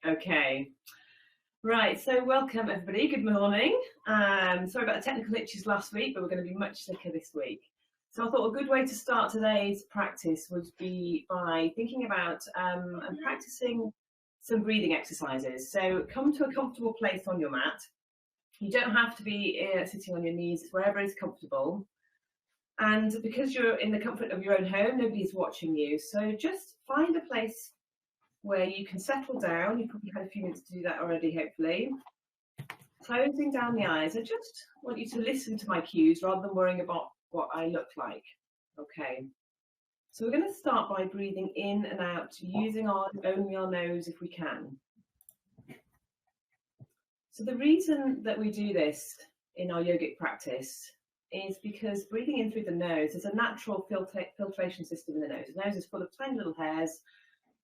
Okay. Right, so welcome everybody, good morning. Sorry about the technical hitches last week, but we're going to be much slicker this week. So I thought a good way to start today's practice would be by thinking about and practicing some breathing exercises. So come to a comfortable place on your mat. You don't have to be sitting on your knees, wherever is comfortable. And because you're in the comfort of your own home, nobody's watching you. So just find a place where you can settle down. You've probably had a few minutes to do that already, hopefully. Closing down the eyes. I just want you to listen to my cues rather than worrying about what I look like. Okay. So we're going to start by breathing in and out, using only our nose if we can. So the reason that we do this in our yogic practice is because breathing in through the nose is a natural filtration system in the nose. The nose is full of tiny little hairs,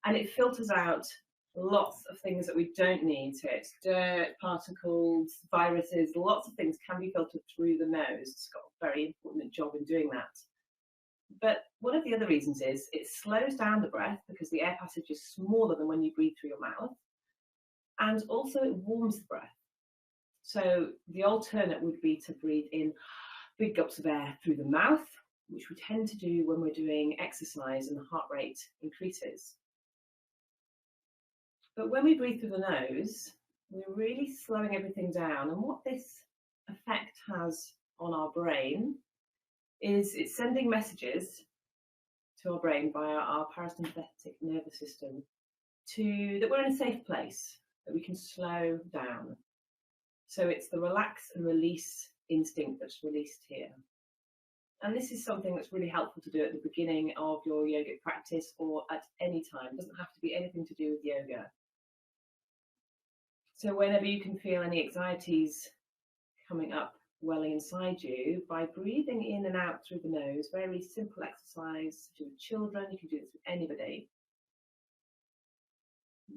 and it filters out lots of things that we don't need. So it's dirt, particles, viruses, lots of things can be filtered through the nose. It's got a very important job in doing that. But one of the other reasons is it slows down the breath because the air passage is smaller than when you breathe through your mouth. And also it warms the breath. So the alternate would be to breathe in big gulps of air through the mouth, which we tend to do when we're doing exercise and the heart rate increases. But when we breathe through the nose, we're really slowing everything down. And what this effect has on our brain is it's sending messages to our brain via our parasympathetic nervous system that we're in a safe place, that we can slow down. So it's the relax and release instinct that's released here. And this is something that's really helpful to do at the beginning of your yogic practice or at any time. It doesn't have to be anything to do with yoga. So whenever you can feel any anxieties coming up, welling inside you, by breathing in and out through the nose, very simple exercise to do with children, you can do this with anybody,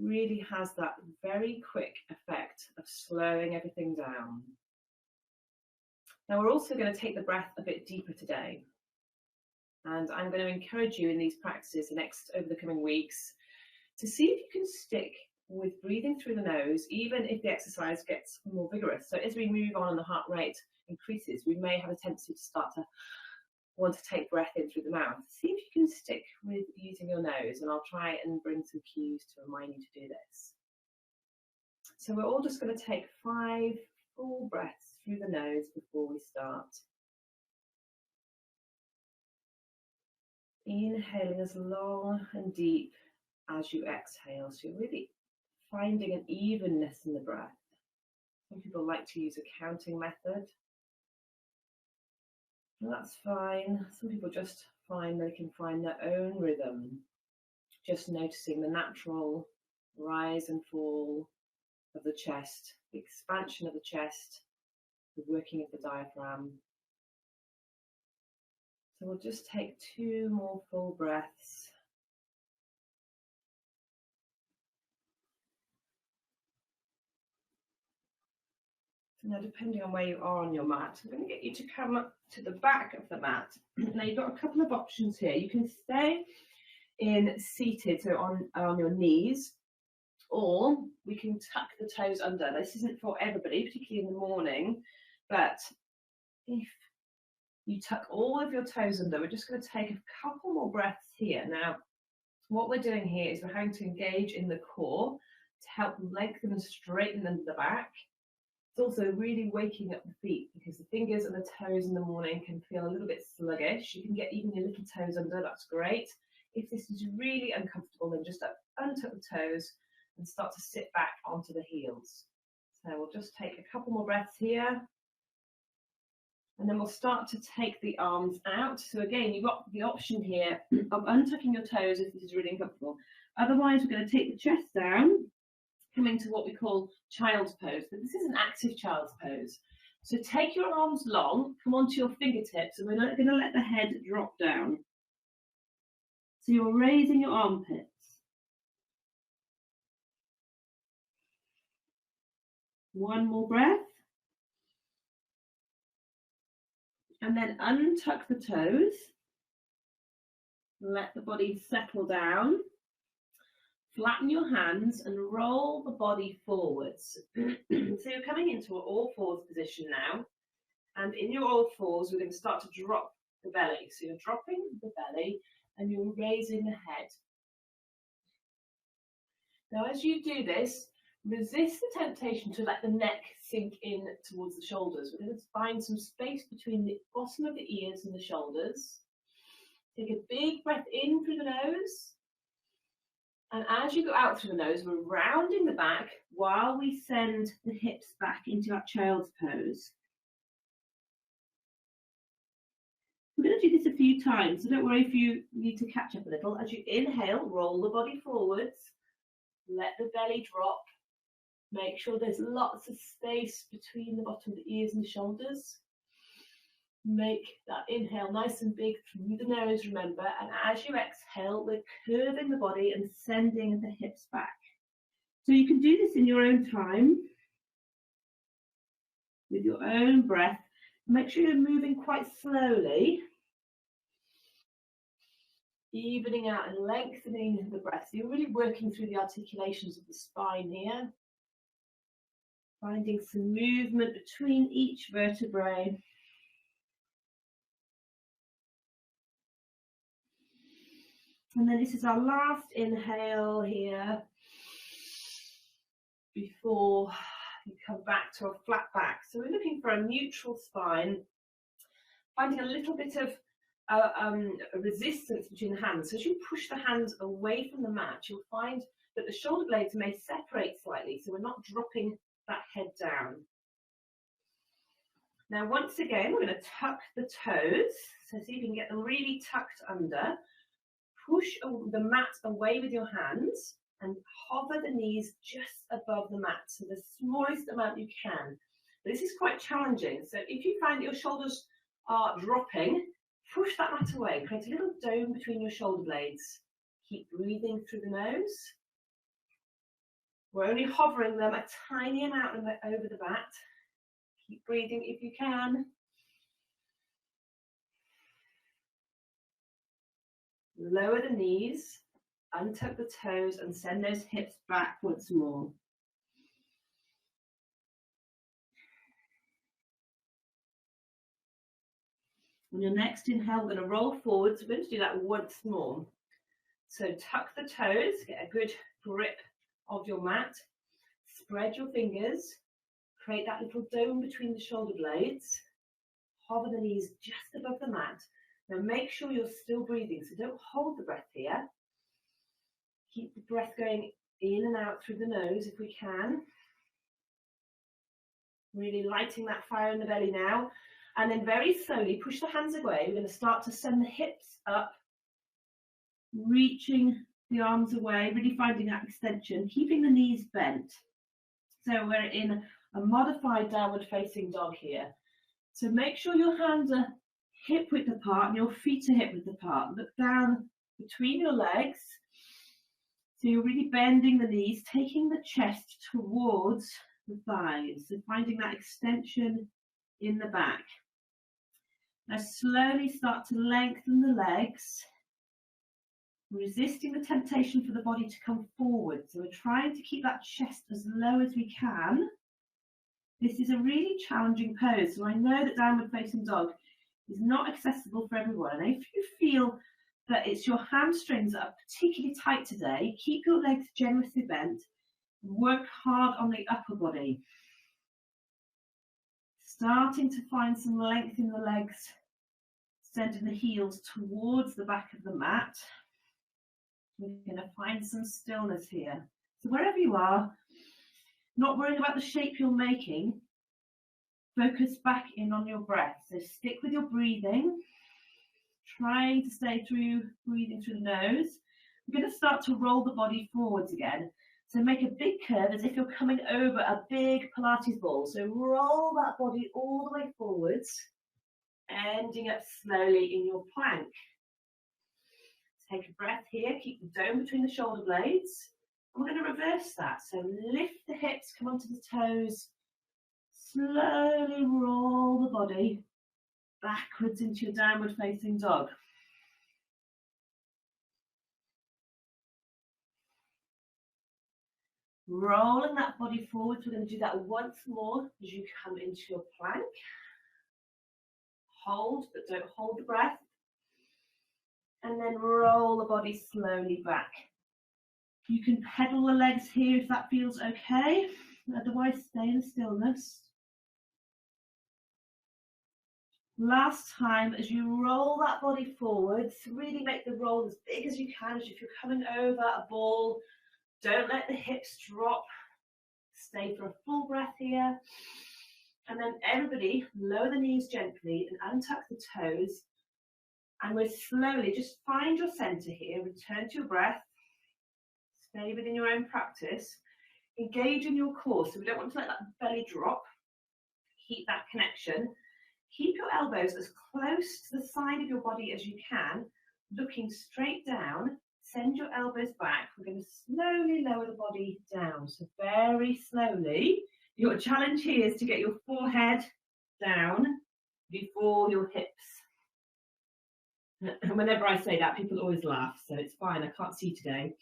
really has that very quick effect of slowing everything down. Now we're also going to take the breath a bit deeper today. And I'm going to encourage you in these practices over the coming weeks to see if you can stick with breathing through the nose, even if the exercise gets more vigorous. So as we move on and the heart rate increases, we may have a tendency to start to want to take breath in through the mouth. See if you can stick with using your nose, and I'll try and bring some cues to remind you to do this. So we're all just going to take 5 full breaths through the nose before we start. Inhaling as long and deep as you exhale, so you're really finding an evenness in the breath. Some people like to use a counting method. And that's fine. Some people just find they can find their own rhythm, just noticing the natural rise and fall of the chest, the expansion of the chest, the working of the diaphragm. So we'll just take 2 more full breaths. Now, depending on where you are on your mat, I'm going to get you to come up to the back of the mat. Now, you've got a couple of options here. You can stay in seated, so on your knees, or we can tuck the toes under. This isn't for everybody, particularly in the morning, but if you tuck all of your toes under, we're just going to take a couple more breaths here. Now, what we're doing here is we're going to engage in the core to help lengthen and straighten under the back. It's also really waking up the feet, because the fingers and the toes in the morning can feel a little bit sluggish. You can get even your little toes under, that's great. If this is really uncomfortable, then just untuck the toes and start to sit back onto the heels. So we'll just take a couple more breaths here. And then we'll start to take the arms out. So again, you've got the option here of untucking your toes if this is really uncomfortable. Otherwise, we're going to take the chest down, coming to what we call child's pose, but this is an active child's pose. So take your arms long, come onto your fingertips, and we're not going to let the head drop down. So you're raising your armpits. One more breath. And then untuck the toes. Let the body settle down. Flatten your hands and roll the body forwards. So you're coming into an all fours position now. And in your all fours, we're going to start to drop the belly. So you're dropping the belly and you're raising the head. Now, as you do this, resist the temptation to let the neck sink in towards the shoulders. We're going to find some space between the bottom of the ears and the shoulders. Take a big breath in through the nose. And as you go out through the nose, we're rounding the back while we send the hips back into our child's pose. We're going to do this a few times, so don't worry if you need to catch up a little. As you inhale, roll the body forwards, let the belly drop. Make sure there's lots of space between the bottom of the ears and the shoulders. Make that inhale nice and big through the nose, remember, and as you exhale, we're curving the body and sending the hips back. So you can do this in your own time, with your own breath. Make sure you're moving quite slowly, evening out and lengthening the breath. So you're really working through the articulations of the spine here, finding some movement between each vertebrae. And then this is our last inhale here before you come back to a flat back. So we're looking for a neutral spine, finding a little bit of a resistance between the hands. So as you push the hands away from the mat, you'll find that the shoulder blades may separate slightly, so we're not dropping that head down. Now, once again, we're going to tuck the toes. So see if you can get them really tucked under. Push the mat away with your hands and hover the knees just above the mat, so the smallest amount you can. This is quite challenging, so if you find your shoulders are dropping, push that mat away, create a little dome between your shoulder blades. Keep breathing through the nose. We're only hovering them a tiny amount over the mat. Keep breathing if you can. Lower the knees, untuck the toes, and send those hips back once more. On your next inhale, we're going to roll forwards. We're going to do that once more. So tuck the toes, get a good grip of your mat. Spread your fingers. Create that little dome between the shoulder blades. Hover the knees just above the mat. Now make sure you're still breathing, so don't hold the breath here. Keep the breath going in and out through the nose if we can. Really lighting that fire in the belly now. And then very slowly push the hands away. We're going to start to send the hips up, reaching the arms away, really finding that extension, keeping the knees bent. So we're in a modified downward facing dog here. So make sure your hands are hip width apart and your feet are hip width apart. Look down between your legs. So you're really bending the knees, taking the chest towards the thighs. So finding that extension in the back. Now slowly start to lengthen the legs, resisting the temptation for the body to come forward. So we're trying to keep that chest as low as we can. This is a really challenging pose. So I know that downward facing dog is not accessible for everyone. And if you feel that it's your hamstrings that are particularly tight today, keep your legs generously bent. Work hard on the upper body. Starting to find some length in the legs, sending the heels towards the back of the mat. We're going to find some stillness here. So wherever you are, not worrying about the shape you're making, focus back in on your breath. So stick with your breathing, trying to stay through, breathing through the nose. We're going to start to roll the body forwards again. So make a big curve as if you're coming over a big Pilates ball. So roll that body all the way forwards, ending up slowly in your plank. Take a breath here, keep the dome between the shoulder blades. And we're going to reverse that. So lift the hips, come onto the toes, slowly roll the body backwards into your downward facing dog. Rolling that body forward. We're going to do that once more as you come into your plank. Hold, but don't hold the breath. And then roll the body slowly back. You can pedal the legs here if that feels okay. Otherwise, stay in stillness. Last time, as you roll that body forwards, really make the roll as big as you can. As if you're coming over a ball, don't let the hips drop. Stay for a full breath here. And then everybody, lower the knees gently and untuck the toes. And we're slowly, just find your center here, return to your breath. Stay within your own practice. Engage in your core, so we don't want to let that belly drop. Keep that connection. Keep your elbows as close to the side of your body as you can, looking straight down. Send your elbows back. We're going to slowly lower the body down, so very slowly. Your challenge here is to get your forehead down before your hips. And whenever I say that, people always laugh, so it's fine, I can't see today.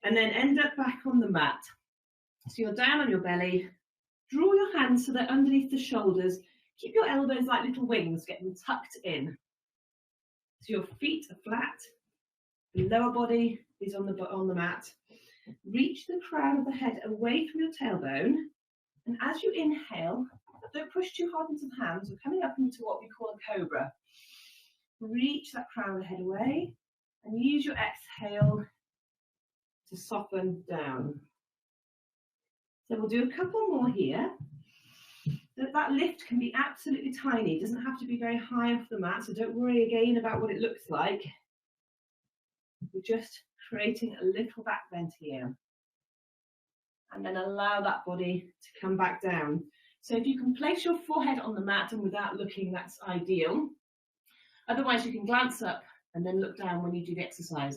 And then end up back on the mat. So you're down on your belly. Draw your hands so they're underneath the shoulders. Keep your elbows like little wings, get them tucked in. So your feet are flat. The lower body is on the mat. Reach the crown of the head away from your tailbone. And as you inhale, don't push too hard into the hands. We're coming up into what we call a cobra. Reach that crown of the head away and use your exhale to soften down. So we'll do a couple more here. That lift can be absolutely tiny. It doesn't have to be very high off the mat, so don't worry again about what it looks like. We're just creating a little back bend here. And then allow that body to come back down. So if you can place your forehead on the mat and without looking, that's ideal. Otherwise, you can glance up and then look down when you do the exercise.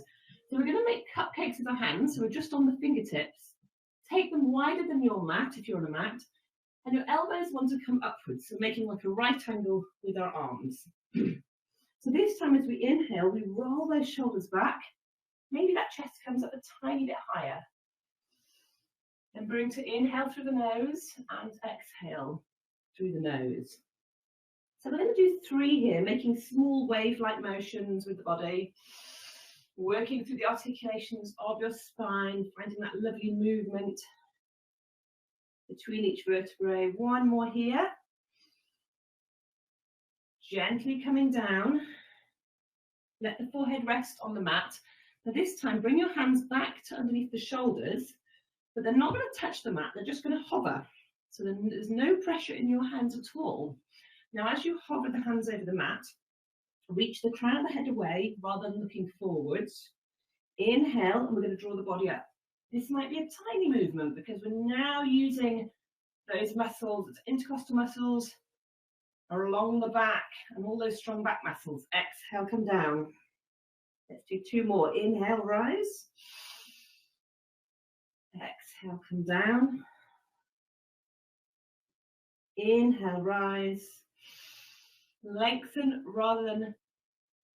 So we're going to make cupcakes with our hands. So we're just on the fingertips. Take them wider than your mat if you're on a mat. And your elbows want to come upwards, so making like a right angle with our arms. So this time as we inhale, we roll those shoulders back. Maybe that chest comes up a tiny bit higher. And bring to inhale through the nose and exhale through the nose. So we're going to do 3 here, making small wave-like motions with the body, working through the articulations of your spine, finding that lovely movement between each vertebrae. 1 more here. Gently coming down. Let the forehead rest on the mat. Now this time, bring your hands back to underneath the shoulders, but they're not going to touch the mat, they're just going to hover. So there's no pressure in your hands at all. Now as you hover the hands over the mat, reach the crown of the head away rather than looking forwards. Inhale, and we're going to draw the body up. This might be a tiny movement because we're now using those muscles, intercostal muscles, are along the back and all those strong back muscles. Exhale, come down. Let's do 2 more. Inhale, rise. Exhale, come down. Inhale, rise. Lengthen rather than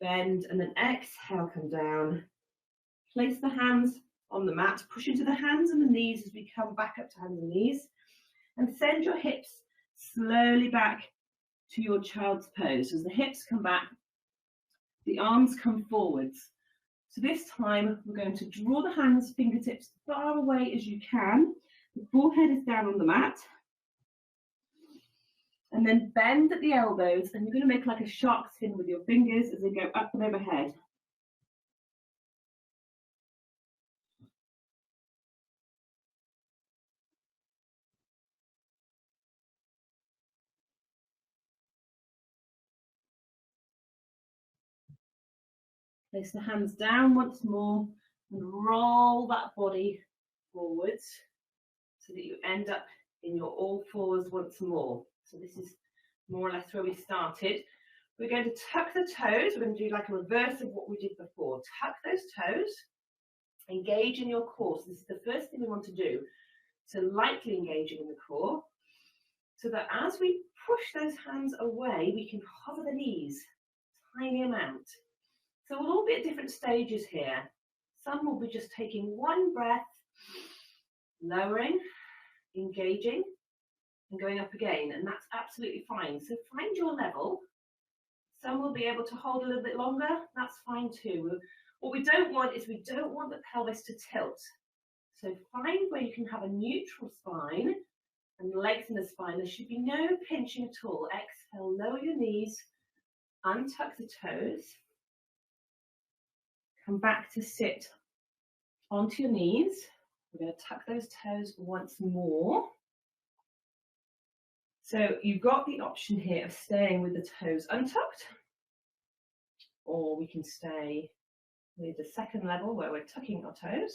bend, and then exhale, come down. Place the hands on the mat. Push into the hands and the knees as we come back up to hands and knees. And send your hips slowly back to your child's pose. As the hips come back, the arms come forwards. So this time we're going to draw the hands, fingertips far away as you can. The forehead is down on the mat. And then bend at the elbows, and you're going to make like a shark fin with your fingers as they go up and overhead. Place the hands down once more and roll that body forwards so that you end up in your all fours once more. So this is more or less where we started. We're going to tuck the toes. We're going to do like a reverse of what we did before. Tuck those toes, engage in your core. So this is the first thing we want to do. So lightly engaging in the core, so that as we push those hands away, we can hover the knees, tiny amount. So we'll all be at different stages here. Some will be just taking 1 breath, lowering, engaging, and going up again, and that's absolutely fine. So find your level. Some will be able to hold a little bit longer, that's fine too. What we don't want is we don't want the pelvis to tilt. So find where you can have a neutral spine and lengthen the spine. There should be no pinching at all. Exhale, lower your knees, untuck the toes. Come back to sit onto your knees. We're going to tuck those toes once more. So you've got the option here of staying with the toes untucked, or we can stay with the second level where we're tucking our toes.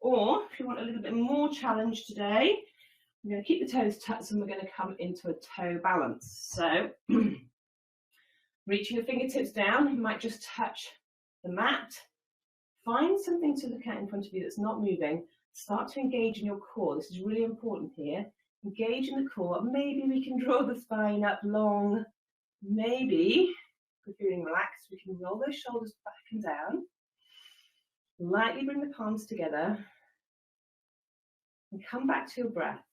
Or if you want a little bit more challenge today, we're going to keep the toes tucked and we're going to come into a toe balance. So reaching your fingertips down, you might just touch the mat. Find something to look at in front of you that's not moving. Start to engage in your core. This is really important here. Engage in the core. Maybe we can draw the spine up long. Maybe, if you're feeling relaxed, we can roll those shoulders back and down. Lightly bring the palms together. And come back to your breath.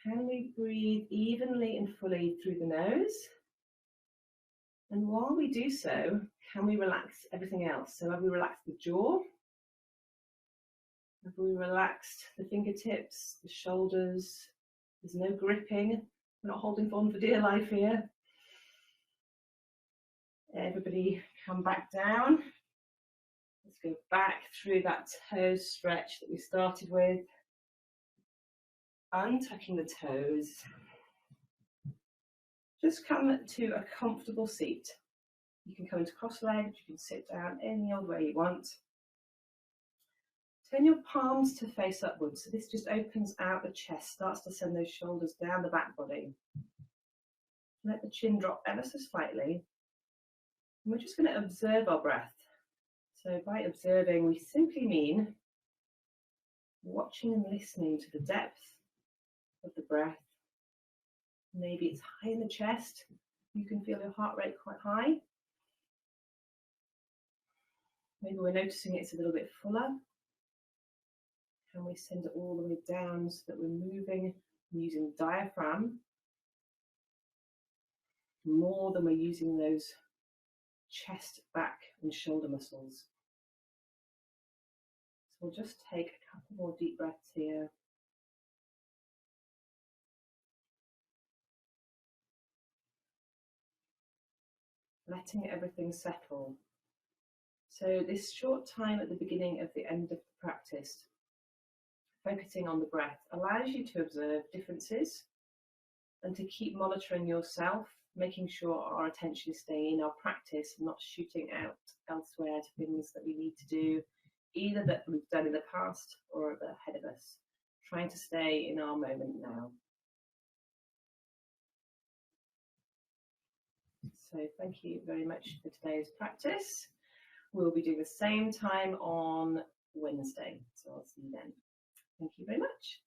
Can we breathe evenly and fully through the nose? And while we do so, can we relax everything else? So have we relaxed the jaw? Have we relaxed the fingertips, the shoulders? There's no gripping. We're not holding on for dear life here. Everybody come back down. Let's go back through that toe stretch that we started with. Untucking the toes. Just come to a comfortable seat. You can come into cross-legged, you can sit down any old way you want. Turn your palms to face upwards. So this just opens out the chest, starts to send those shoulders down the back body. Let the chin drop ever so slightly. And we're just going to observe our breath. So by observing, we simply mean watching and listening to the depth of the breath. Maybe it's high in the chest. You can feel your heart rate quite high. Maybe we're noticing it's a little bit fuller. Can we send it all the way down so that we're moving using diaphragm more than we're using those chest, back and shoulder muscles? So we'll just take a couple more deep breaths here. Letting everything settle. So this short time at the beginning of the end of the practice, focusing on the breath, allows you to observe differences and to keep monitoring yourself, making sure our attention is staying in our practice, not shooting out elsewhere to things that we need to do, either that we've done in the past or ahead of us. Trying to stay in our moment now. So thank you very much for today's practice. We'll be doing the same time on Wednesday, so I'll see you then. Thank you very much.